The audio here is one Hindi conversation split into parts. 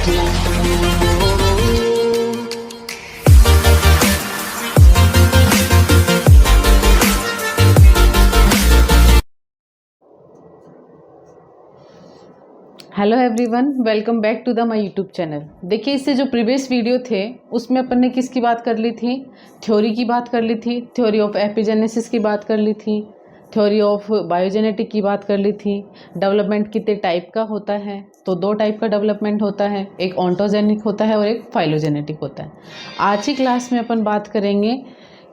Hello everyone, welcome back to the my YouTube channel. देखिए, इससे जो प्रीवियस वीडियो थे उसमें अपन ने किसकी बात कर ली थी? थ्योरी की बात कर ली थी, थ्योरी ऑफ एपिजेनेसिस की बात कर ली थी, थ्योरी ऑफ बायोजेनेटिक की बात कर ली थी। डेवलपमेंट कितने टाइप का होता है? तो दो टाइप का डेवलपमेंट होता है, एक ऑन्टोजेनिक होता है और एक फाइलोजेनेटिक होता है। आज की क्लास में अपन बात करेंगे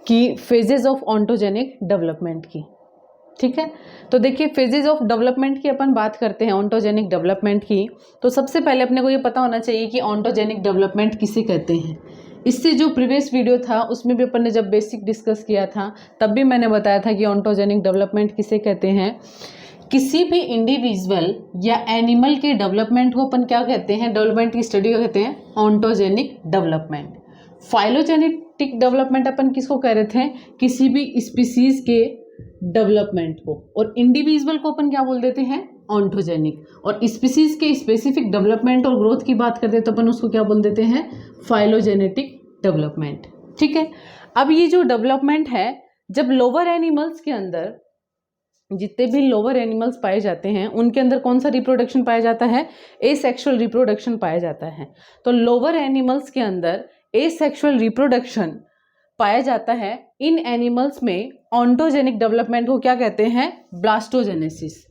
कि फेजेस ऑफ ऑन्टोजेनिक डेवलपमेंट की। ठीक है, तो देखिए फेजेज ऑफ डेवलपमेंट की अपन बात करते हैं, ऑन्टोजेनिक डेवलपमेंट की। तो सबसे पहले अपने को ये पता होना चाहिए कि ऑन्टोजेनिक डेवलपमेंट किसे कहते हैं। इससे जो प्रीवियस वीडियो था उसमें भी अपन ने जब बेसिक डिस्कस किया था तब भी मैंने बताया था कि ऑन्टोजेनिक डेवलपमेंट किसे कहते हैं। किसी भी इंडिविजुअल या एनिमल के डेवलपमेंट को अपन क्या कहते हैं, डेवलपमेंट की स्टडी को कहते हैं ऑन्टोजेनिक डेवलपमेंट। फाइलोजेनेटिक डेवलपमेंट अपन किसको कह रहे थे? किसी भी स्पीसीज के डेवलपमेंट को। और इंडिविजुअल को अपन क्या बोल देते हैं? ऑन्टोजेनिक। और स्पीसीज के स्पेसिफिक डेवलपमेंट और ग्रोथ की बात करते हैं तो अपन उसको क्या बोल देते हैं? Phylogenetic development. ठीक है, अब ये जो डेवलपमेंट है, जब लोअर एनिमल्स के अंदर जितने भी लोअर एनिमल्स पाए जाते हैं उनके अंदर कौन सा रिप्रोडक्शन पाया जाता है? एसेक्सुअल रिप्रोडक्शन पाया जाता है। तो लोअर एनिमल्स के अंदर एसेक्सुअल रिप्रोडक्शन पाया जाता है। इन एनिमल्स में ऑन्टोजेनिक डेवलपमेंट को क्या कहते हैं? ब्लास्टोजेनेसिस।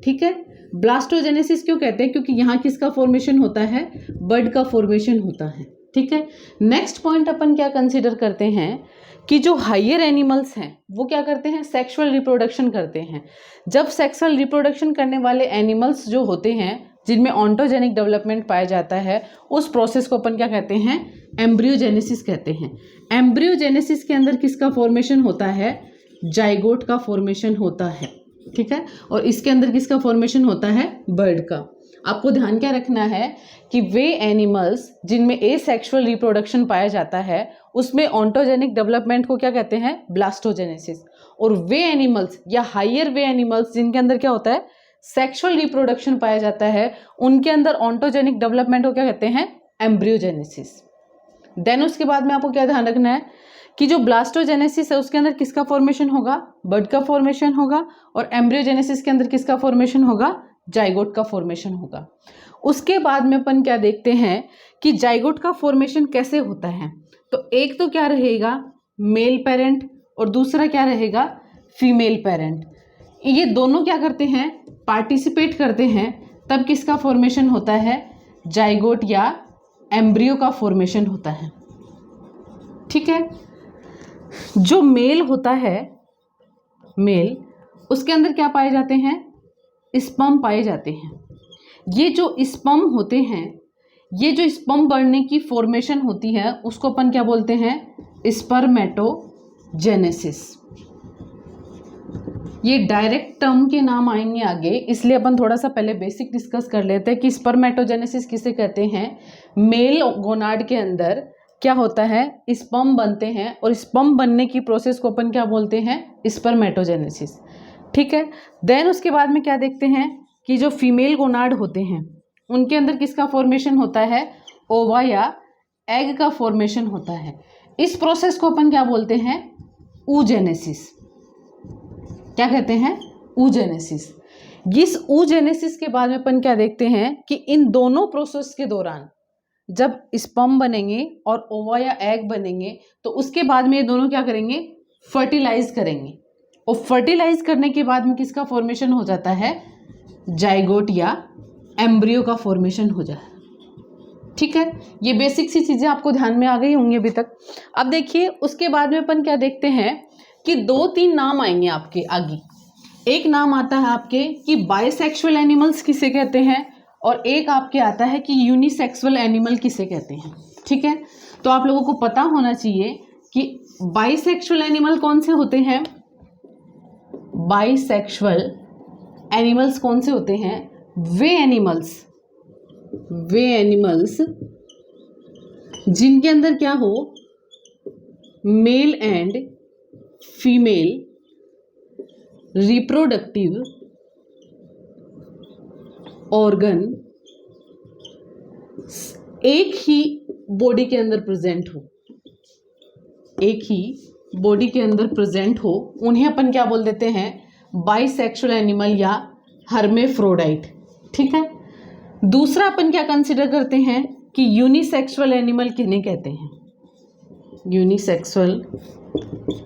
ठीक है, ब्लास्टोजेनेसिस क्यों कहते हैं? क्योंकि यहाँ किसका फॉर्मेशन होता है? बर्ड का फॉर्मेशन होता है। ठीक है, नेक्स्ट पॉइंट अपन क्या कंसीडर करते हैं कि जो हायर एनिमल्स हैं वो क्या करते हैं? सेक्सुअल रिप्रोडक्शन करते हैं। जब सेक्सुअल रिप्रोडक्शन करने वाले एनिमल्स जो होते हैं जिनमें ऑन्टोजेनिक डेवलपमेंट पाया जाता है, उस प्रोसेस को अपन क्या कहते हैं? एम्ब्रियोजेनेसिस कहते हैं। एम्ब्रियोजेनेसिस के अंदर किसका फॉर्मेशन होता है? जाइगोट का फॉर्मेशन होता है। ठीक है, और इसके अंदर किसका फॉर्मेशन होता है? बर्ड का। आपको ध्यान क्या रखना है कि वे एनिमल्स जिनमें एसेक्सुअल रिप्रोडक्शन पाया जाता है उसमें ऑन्टोजेनिक डेवलपमेंट को क्या कहते हैं? ब्लास्टोजेनेसिस। और वे एनिमल्स या हायर वे एनिमल्स जिनके अंदर क्या होता है? सेक्सुअल रिप्रोडक्शन पाया जाता है, उनके अंदर ऑन्टोजेनिक डेवलपमेंट को क्या कहते हैं? एम्ब्रियोजेनेसिस। देन उसके बाद में आपको क्या ध्यान रखना है कि जो ब्लास्टोजेनेसिस है उसके अंदर किसका फॉर्मेशन होगा? बर्ड का फॉर्मेशन होगा। और एम्ब्रियोजेनेसिस के अंदर किसका फॉर्मेशन होगा? जाइगोट का फॉर्मेशन होगा। उसके बाद में अपन क्या देखते हैं कि जाइगोट का फॉर्मेशन कैसे होता है। तो एक तो क्या रहेगा? मेल पेरेंट, और दूसरा क्या रहेगा? Female parent. ये दोनों क्या करते हैं? पार्टिसिपेट करते हैं, तब किसका फॉर्मेशन होता है? जाइगोट या एम्ब्रियो का फॉर्मेशन होता है। ठीक है, जो मेल होता है, मेल, उसके अंदर क्या पाए जाते हैं? स्पर्म पाए जाते हैं। ये जो स्पर्म होते हैं, ये जो स्पर्म बढ़ने की फॉर्मेशन होती है उसको अपन क्या बोलते हैं? स्पर्मेटोजेनेसिस। ये डायरेक्ट टर्म के नाम आएंगे आगे, इसलिए अपन थोड़ा सा पहले बेसिक डिस्कस कर लेते हैं कि स्पर्मेटोजेनेसिस किसे कहते हैं। मेल गोनाड के अंदर क्या होता है? स्पर्म बनते हैं, और स्पर्म बनने की प्रोसेस को अपन क्या बोलते हैं? स्पर्मेटोजेनेसिस। ठीक है, देन उसके बाद में क्या देखते हैं कि जो फीमेल गोनाड होते हैं उनके अंदर किसका फॉर्मेशन होता है? ओवा या एग का फॉर्मेशन होता है। इस प्रोसेस को अपन क्या बोलते हैं? ऊजेनेसिस। क्या कहते हैं? ऊजेनेसिस। इस ऊजेनेसिस के बाद में अपन क्या देखते हैं कि इन दोनों प्रोसेस के दौरान जब स्पर्म बनेंगे और ओवा या एग बनेंगे तो उसके बाद में ये दोनों क्या करेंगे? फर्टिलाइज करेंगे। और फर्टिलाइज करने के बाद में किसका फॉर्मेशन हो जाता है? जाइगोट या एम्ब्रियो का फॉर्मेशन हो जाता है। ठीक है, ये बेसिक सी चीजें आपको ध्यान में आ गई होंगी अभी तक। अब देखिए उसके बाद में अपन क्या देखते हैं कि दो तीन नाम आएंगे आपके आगे। एक नाम आता है आपके कि बाइसेक्सुअल एनिमल्स किसे कहते हैं, और एक आपके आता है कि यूनिसेक्सुअल एनिमल किसे कहते हैं। ठीक है, तो आप लोगों को पता होना चाहिए कि बाइसेक्सुअल एनिमल कौन से होते हैं। बाइसेक्सुअल एनिमल्स कौन से होते हैं? वे एनिमल्स जिनके अंदर क्या हो? Male and female reproductive organ एक ही बॉडी के अंदर प्रेजेंट हो, एक ही बॉडी के अंदर प्रेजेंट हो, उन्हें अपन क्या बोल देते हैं, बाइसेक्सुअल एनिमल या हर्मेफ्रोडाइट। ठीक है। दूसरा अपन क्या कंसिडर करते हैं कि यूनिसेक्सुअल एनिमल किन्हें कहते हैं, यूनिसेक्सुअल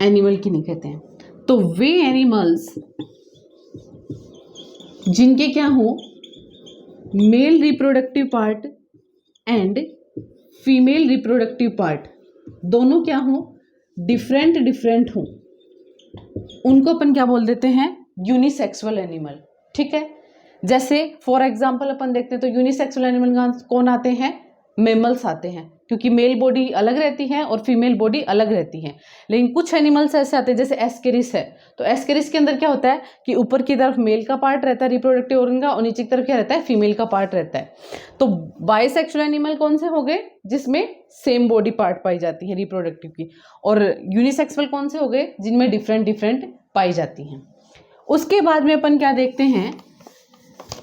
एनिमल किन्हें कहते हैं। तो वे एनिमल्स जिनके क्या हो, male reproductive part and female reproductive part दोनों क्या हो, डिफरेंट डिफरेंट हो, उनको अपन क्या बोल देते हैं, यूनिसेक्सुअल एनिमल। ठीक है। जैसे फॉर एग्जांपल अपन देखते हैं तो यूनिसेक्सुअल एनिमल कौन आते हैं, मेमल्स आते हैं, क्योंकि मेल बॉडी अलग रहती है और फीमेल बॉडी अलग रहती है। लेकिन कुछ एनिमल्स ऐसे आते हैं, जैसे एस्केरिस है, तो एस्केरिस के अंदर क्या होता है कि ऊपर की तरफ मेल का पार्ट रहता है रिप्रोडक्टिव ऑर्गन का, और नीचे की तरफ क्या रहता है, फीमेल का पार्ट रहता है। तो बाइसेक्सुअल एनिमल कौन से हो गए, जिसमें सेम बॉडी पार्ट पाई जाती है रिप्रोडक्टिव की, और यूनिसेक्सुअल कौन से हो गए, जिनमें डिफरेंट डिफरेंट पाई जाती हैं। उसके बाद में अपन क्या देखते हैं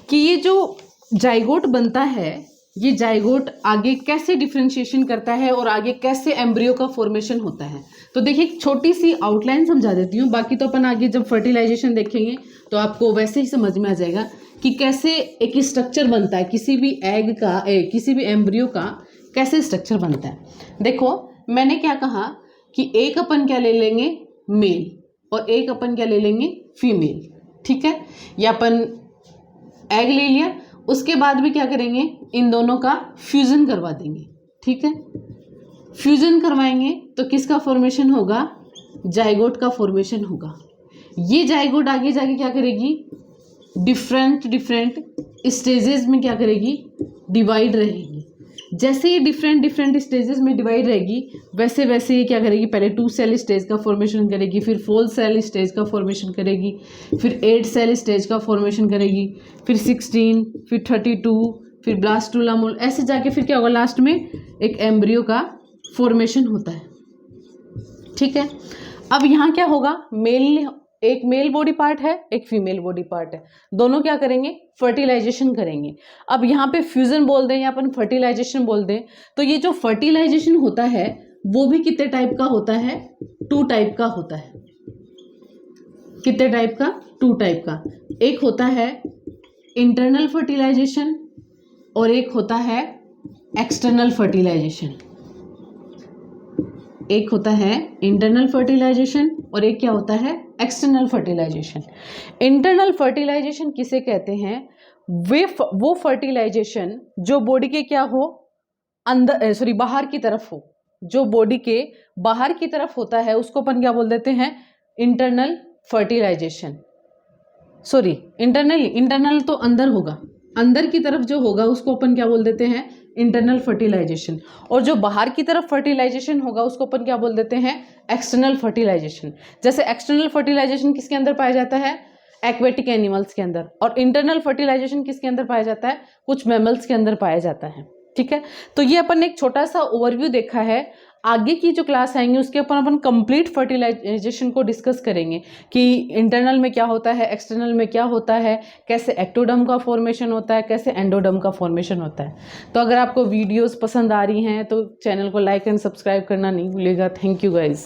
कि ये जो जाइगोट बनता है, ये जाइगोट आगे कैसे डिफरेंशिएशन करता है और आगे कैसे एम्ब्रियो का फॉर्मेशन होता है। तो देखिए एक छोटी सी आउटलाइन समझा देती हूँ, बाकी तो अपन आगे जब फर्टिलाइजेशन देखेंगे तो आपको वैसे ही समझ में आ जाएगा कि कैसे एक स्ट्रक्चर बनता है, किसी भी एग का किसी भी एम्ब्रियो का कैसे स्ट्रक्चर बनता है। देखो मैंने क्या कहा कि एक अपन क्या ले लेंगे, मेल, और एक अपन क्या ले लेंगे, फीमेल। ठीक है। या अपन एग ले लिया, उसके बाद भी क्या करेंगे, इन दोनों का फ्यूजन करवा देंगे। ठीक है। फ्यूजन करवाएंगे तो किसका फॉर्मेशन होगा, जाइगोट का फॉर्मेशन होगा। ये जाइगोट आगे जाके क्या करेगी, डिफरेंट डिफरेंट स्टेजेस में क्या करेगी, डिवाइड रहेगी। जैसे ये डिफरेंट डिफरेंट स्टेजेस में डिवाइड रहेगी, वैसे वैसे ये क्या करेगी, पहले 2 सेल स्टेज का फॉर्मेशन करेगी, फिर 4 सेल स्टेज का फॉर्मेशन करेगी, फिर 8 सेल स्टेज का फॉर्मेशन करेगी, फिर 16, फिर 32, फिर ब्लास्टुला, ऐसे जाके फिर क्या होगा, लास्ट में एक एम्ब्रियो का फॉर्मेशन होता है। ठीक है। अब यहाँ क्या होगा, एक मेल बॉडी पार्ट है, एक फीमेल बॉडी पार्ट है, दोनों क्या करेंगे, फर्टिलाइजेशन करेंगे। अब यहाँ पे फ्यूजन बोल दें या अपन फर्टिलाइजेशन बोल दें, तो ये जो फर्टिलाइजेशन होता है वो भी कितने टाइप का होता है, 2 टाइप का होता है। कितने टाइप का, 2 टाइप का। एक होता है इंटरनल फर्टिलाइजेशन और एक होता है एक्सटर्नल फर्टिलाइजेशन। एक होता है इंटरनल फर्टिलाइजेशन और एक क्या होता है, एक्सटर्नल फर्टिलाइजेशन। इंटरनल फर्टिलाइजेशन किसे कहते हैं, वो फर्टिलाइजेशन जो बॉडी के क्या हो, अंदर बाहर की तरफ हो, जो बॉडी के बाहर की तरफ होता है उसको अपन क्या बोल देते हैं, इंटरनल फर्टिलाइजेशन। इंटरनल तो अंदर होगा, अंदर की तरफ जो होगा उसको अपन क्या बोल देते हैं, इंटरनल फर्टिलाइजेशन। और जो बाहर की तरफ फर्टिलाइजेशन होगा उसको अपन क्या बोल देते हैं, एक्सटर्नल फर्टिलाइजेशन। जैसे एक्सटर्नल फर्टिलाइजेशन किसके अंदर पाया जाता है, एक्वेटिक एनिमल्स के अंदर, और इंटरनल फर्टिलाइजेशन किसके अंदर पाया जाता है, कुछ मैमल्स के अंदर पाया जाता है। ठीक है। तो ये अपन एक छोटा सा ओवरव्यू देखा है। आगे की जो क्लास आएंगी उसके ऊपर अपन कंप्लीट फर्टिलाइजेशन को डिस्कस करेंगे कि इंटरनल में क्या होता है, एक्सटर्नल में क्या होता है, कैसे एक्टोडर्म का फॉर्मेशन होता है, कैसे एंडोडर्म का फॉर्मेशन होता है। तो अगर आपको वीडियोस पसंद आ रही हैं तो चैनल को लाइक एंड सब्सक्राइब करना नहीं भूलिएगा। Thank you guys.